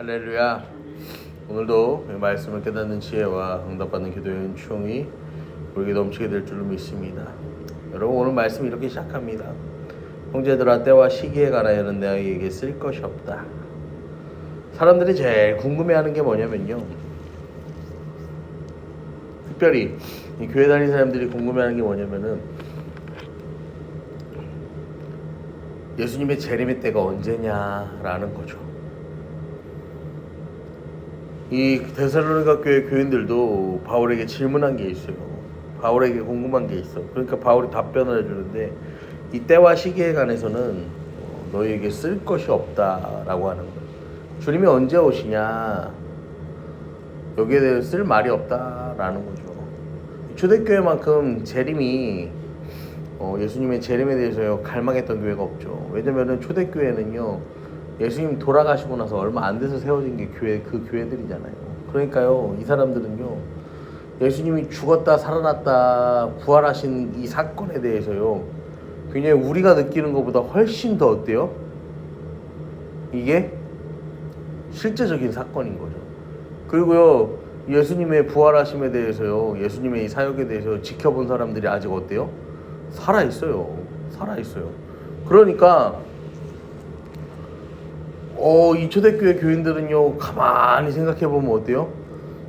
할렐루야. 오늘도 말씀을 깨닫는 지혜와 응답받는 기도의 은총이 우리에게 넘치게 될 줄로 믿습니다. 여러분, 오늘 말씀 이렇게 시작합니다. 형제들아, 때와 시기에 관하여는 너희에게 쓸 것이 없다. 사람들이 제일 궁금해하는 게 뭐냐면요, 특별히 이 교회 다니는 사람들이 궁금해하는 게 뭐냐면은 예수님의 재림의 때가 언제냐라는 거죠. 이 데살로니가 교회 교인들도 바울에게 질문한 게 있어요. 바울에게 궁금한 게 있어. 그러니까 바울이 답변을 해주는데, 이 때와 시기에 관해서는 너희에게 쓸 것이 없다라고 하는 거예요. 주님이 언제 오시냐, 여기에 대해서 쓸 말이 없다라는 거죠. 초대교회만큼 재림이 예수님의 재림에 대해서 갈망했던 교회가 없죠. 왜냐면은 초대교회는요, 예수님 돌아가시고 나서 얼마 안 돼서 세워진 게 그 교회들이잖아요. 그러니까요, 이 사람들은요, 예수님이 죽었다 살아났다 부활하신 이 사건에 대해서요, 굉장히 우리가 느끼는 것보다 훨씬 더 어때요? 이게 실제적인 사건인 거죠. 그리고요, 예수님의 부활하심에 대해서요, 예수님의 이 사역에 대해서 지켜본 사람들이 아직 어때요? 살아있어요. 그러니까 이 초대교회 교인들은요, 가만히 생각해보면 어때요?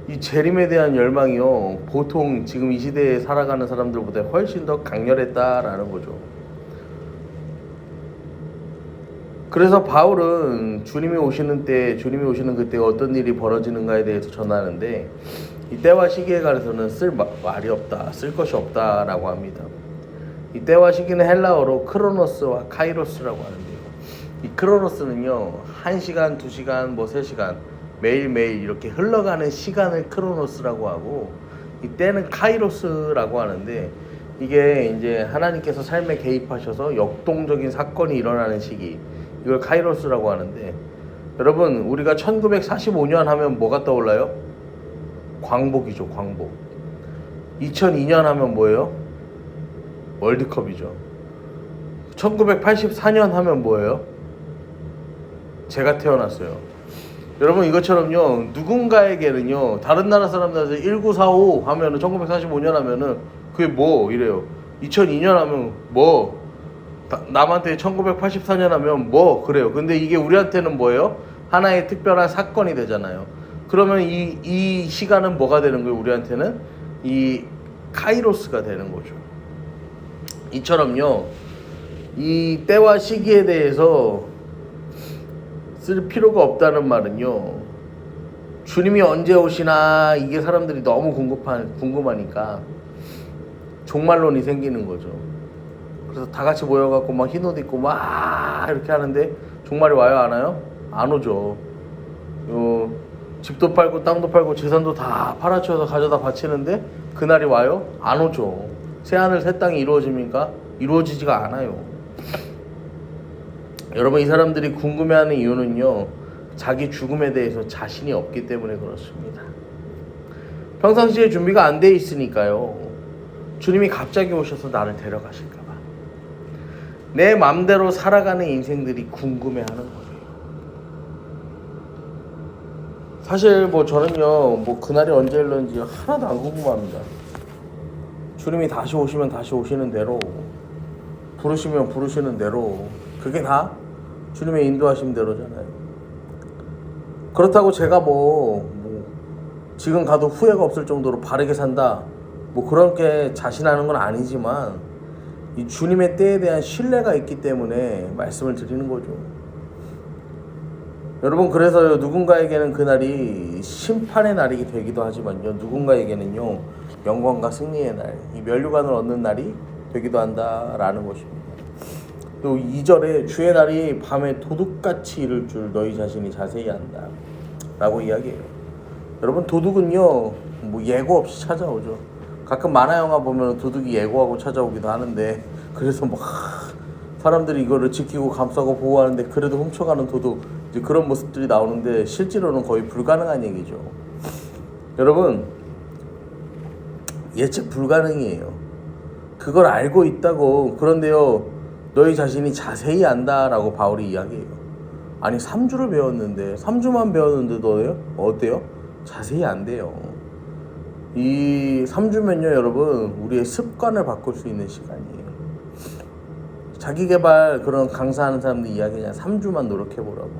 이 재림에 대한 열망이요, 보통 지금 이 시대에 살아가는 사람들보다 훨씬 더 강렬했다라는 거죠. 그래서 바울은 주님이 오시는 그때가 어떤 일이 벌어지는가에 대해서 전하는데, 이 때와 시기에 관해서는 쓸 말이 없다, 쓸 것이 없다라고 합니다. 이 때와 시기는 헬라어로 크로노스와 카이로스라고 하는데요, 이 크로노스는요, 1시간, 2시간, 3시간 매일매일 이렇게 흘러가는 시간을 크로노스라고 하고, 이때는 카이로스라고 하는데, 이게 이제 하나님께서 삶에 개입하셔서 역동적인 사건이 일어나는 시기, 이걸 카이로스라고 하는데, 여러분, 우리가 1945년 하면 뭐가 떠올라요? 광복이죠. 광복. 2002년 하면 뭐예요? 월드컵이죠. 1984년 하면 뭐예요? 제가 태어났어요. 여러분, 이것처럼요, 누군가에게는요, 다른 나라 사람들한테 1945 하면은, 1945년 하면은 그게 뭐 이래요. 2002년 하면 뭐, 남한테 1984년 하면 뭐 그래요. 근데 이게 우리한테는 뭐예요? 하나의 특별한 사건이 되잖아요. 그러면 이 시간은 뭐가 되는 거예요? 우리한테는 이 카이로스가 되는 거죠. 이처럼요, 이 때와 시기에 대해서 쓸 필요가 없다는 말은요, 주님이 언제 오시나 이게 사람들이 너무 궁금하니까 종말론이 생기는 거죠. 그래서 다 같이 모여갖고 막 흰 옷 입고 막 이렇게 하는데, 종말이 와요, 안 와요? 안 오죠. 집도 팔고 땅도 팔고 재산도 다 팔아치워서 가져다 바치는데 그날이 와요? 안 오죠. 새하늘 새 땅이 이루어집니까? 이루어지지가 않아요. 여러분, 이 사람들이 궁금해하는 이유는요, 자기 죽음에 대해서 자신이 없기 때문에 그렇습니다. 평상시에 준비가 안 돼 있으니까요. 주님이 갑자기 오셔서 나를 데려가실까 봐 내 맘대로 살아가는 인생들이 궁금해하는 거예요. 사실 저는요, 그날이 언제 일는지 하나도 안 궁금합니다. 주님이 다시 오시면 다시 오시는 대로, 부르시면 부르시는 대로, 그게 다 주님의 인도하신 대로잖아요. 그렇다고 제가 지금 가도 후회가 없을 정도로 바르게 산다, 그렇게 자신하는 건 아니지만, 이 주님의 때에 대한 신뢰가 있기 때문에 말씀을 드리는 거죠. 여러분, 그래서요, 누군가에게는 그날이 심판의 날이 되기도 하지만요, 누군가에게는요, 영광과 승리의 날, 이 면류관을 얻는 날이 되기도 한다라는 것입니다. 또 2절에 주의 날이 밤에 도둑같이 이를 줄 너희 자신이 자세히 안다 라고 이야기해요. 여러분, 도둑은요, 예고 없이 찾아오죠. 가끔 만화 영화 보면 도둑이 예고하고 찾아오기도 하는데, 그래서 사람들이 이거를 지키고 감싸고 보호하는데 그래도 훔쳐가는 도둑, 이제 그런 모습들이 나오는데, 실제로는 거의 불가능한 얘기죠. 여러분, 예측 불가능이에요. 그걸 알고 있다고. 그런데요, 너희 자신이 자세히 안다라고 바울이 이야기해요. 아니 3주를 배웠는데 3주만 배웠는데도 어때요? 자세히 안 돼요. 이 3주면요 여러분 우리의 습관을 바꿀 수 있는 시간이에요. 자기계발 그런 강사하는 사람들 이야기 그냥 3주만 노력해보라고.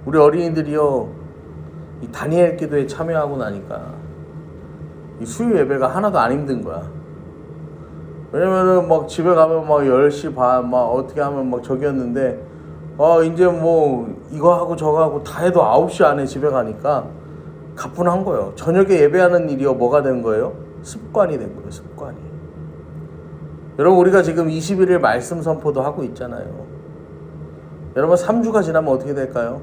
우리 어린이들이요 이 다니엘 기도에 참여하고 나니까 이 수요 예배가 하나도 안 힘든 거야. 왜냐면은 막 집에 가면 막 10시 반 막 어떻게 하면 막 저기였는데 이제 뭐 이거 하고 저거 하고 다 해도 9시 안에 집에 가니까 가뿐한 거예요. 저녁에 예배하는 일이요 뭐가 된 거예요? 습관이 된 거예요. 습관이. 여러분 우리가 지금 21일 말씀 선포도 하고 있잖아요. 여러분 3주가 지나면 어떻게 될까요?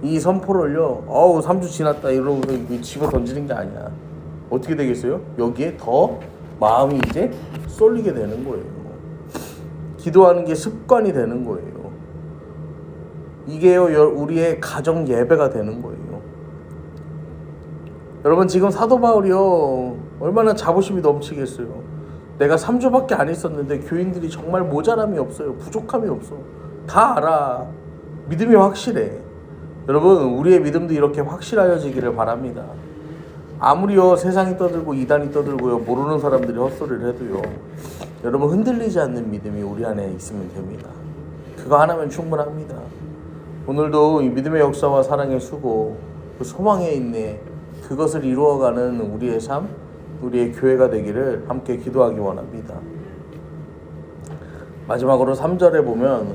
이 선포를요 3주 지났다 이러고 집에 던지는 게 아니야. 어떻게 되겠어요? 여기에 더 마음이 이제 쏠리게 되는 거예요. 기도하는 게 습관이 되는 거예요. 이게요 우리의 가정 예배가 되는 거예요. 여러분 지금 사도 바울이요 얼마나 자부심이 넘치겠어요. 내가 3주밖에 안 있었는데 교인들이 정말 모자람이 없어요. 부족함이 없어. 다 알아. 믿음이 확실해. 여러분 우리의 믿음도 이렇게 확실하여지기를 바랍니다. 아무리요 세상이 떠들고 이단이 떠들고요 모르는 사람들이 헛소리를 해도요 여러분 흔들리지 않는 믿음이 우리 안에 있으면 됩니다. 그거 하나면 충분합니다. 오늘도 이 믿음의 역사와 사랑의 수고 그 소망의 인내 그것을 이루어가는 우리의 삶 우리의 교회가 되기를 함께 기도하기 원합니다. 마지막으로 3절에 보면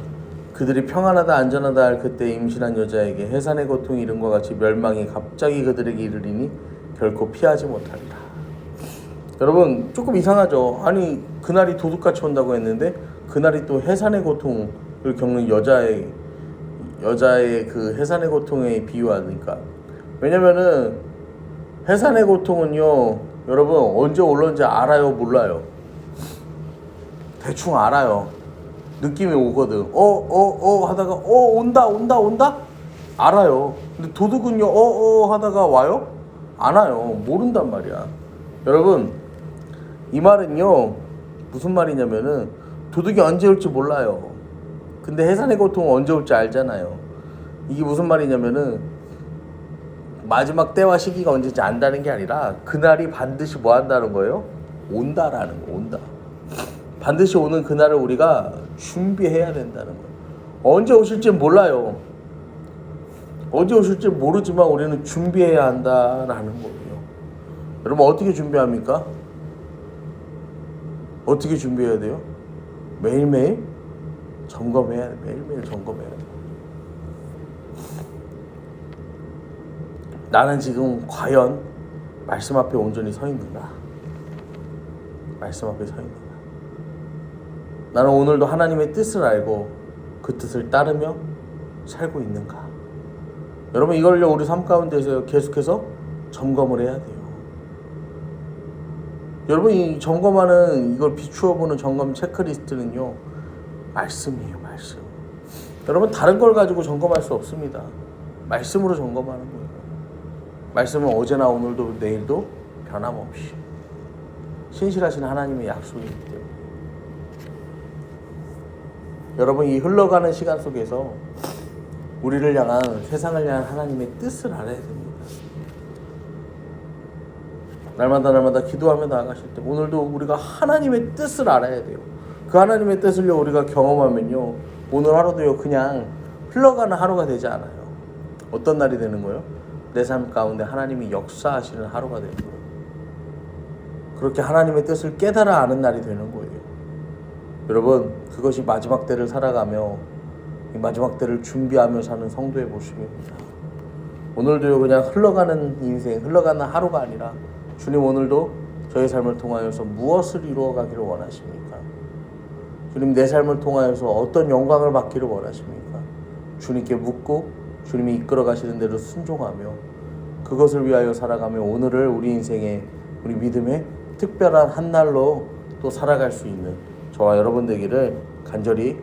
그들이 평안하다 안전하다 할 그때 임신한 여자에게 해산의 고통이 이름과 같이 멸망이 갑자기 그들에게 이르리니 결코 피하지 못한다. 여러분 조금 이상하죠. 아니 그날이 도둑같이 온다고 했는데 그날이 또 해산의 고통을 겪는 여자의 그 해산의 고통에 비유하니까. 왜냐면은 해산의 고통은요 여러분 언제 올런지 알아요 몰라요? 대충 알아요. 느낌이 오거든. 하다가 온다 알아요. 근데 도둑은요 하다가 와요? 안 와요. 모른단 말이야. 여러분 이 말은요 무슨 말이냐면은 도둑이 언제 올지 몰라요. 근데 해산의 고통은 언제 올지 알잖아요. 이게 무슨 말이냐면은 마지막 때와 시기가 언제인지 안다는 게 아니라 그날이 반드시 뭐 한다는 거예요? 온다라는 거. 온다. 반드시 오는 그날을 우리가 준비해야 된다는 거예요. 언제 오실지 몰라요. 언제 오실지 모르지만 우리는 준비해야 한다라는 거예요. 여러분 어떻게 준비합니까? 어떻게 준비해야 돼요? 매일매일 점검해야 돼. 매일매일 점검해야 돼. 나는 지금 과연 말씀 앞에 온전히 서 있는가? 말씀 앞에 서 있는가? 나는 오늘도 하나님의 뜻을 알고 그 뜻을 따르며 살고 있는가? 여러분 이걸요 우리 삶 가운데서 계속해서 점검을 해야 돼요. 여러분 이 점검하는 이걸 비추어보는 점검 체크리스트는요 말씀이에요. 말씀. 여러분 다른 걸 가지고 점검할 수 없습니다. 말씀으로 점검하는 거예요. 말씀은 어제나 오늘도 내일도 변함없이 신실하신 하나님의 약속이기 때문에 여러분 이 흘러가는 시간 속에서 우리를 향한 세상을 향한 하나님의 뜻을 알아야 됩니다. 날마다 기도하며 나아가실 때 오늘도 우리가 하나님의 뜻을 알아야 돼요. 그 하나님의 뜻을요 우리가 경험하면요 오늘 하루도요 그냥 흘러가는 하루가 되지 않아요. 어떤 날이 되는 거예요? 내 삶 가운데 하나님이 역사하시는 하루가 되는 거예요. 그렇게 하나님의 뜻을 깨달아 아는 날이 되는 거예요. 여러분 그것이 마지막 때를 살아가며 이 마지막 때를 준비하며 사는 성도의 모습입니다. 오늘도요 그냥 흘러가는 인생 흘러가는 하루가 아니라 주님 오늘도 저의 삶을 통하여서 무엇을 이루어가기를 원하십니까? 주님 내 삶을 통하여서 어떤 영광을 받기를 원하십니까? 주님께 묻고 주님이 이끌어 가시는 대로 순종하며 그것을 위하여 살아가며 오늘을 우리 인생의 우리 믿음의 특별한 한 날로 또 살아갈 수 있는 저와 여러분 되기를 간절히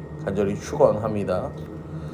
축원합니다.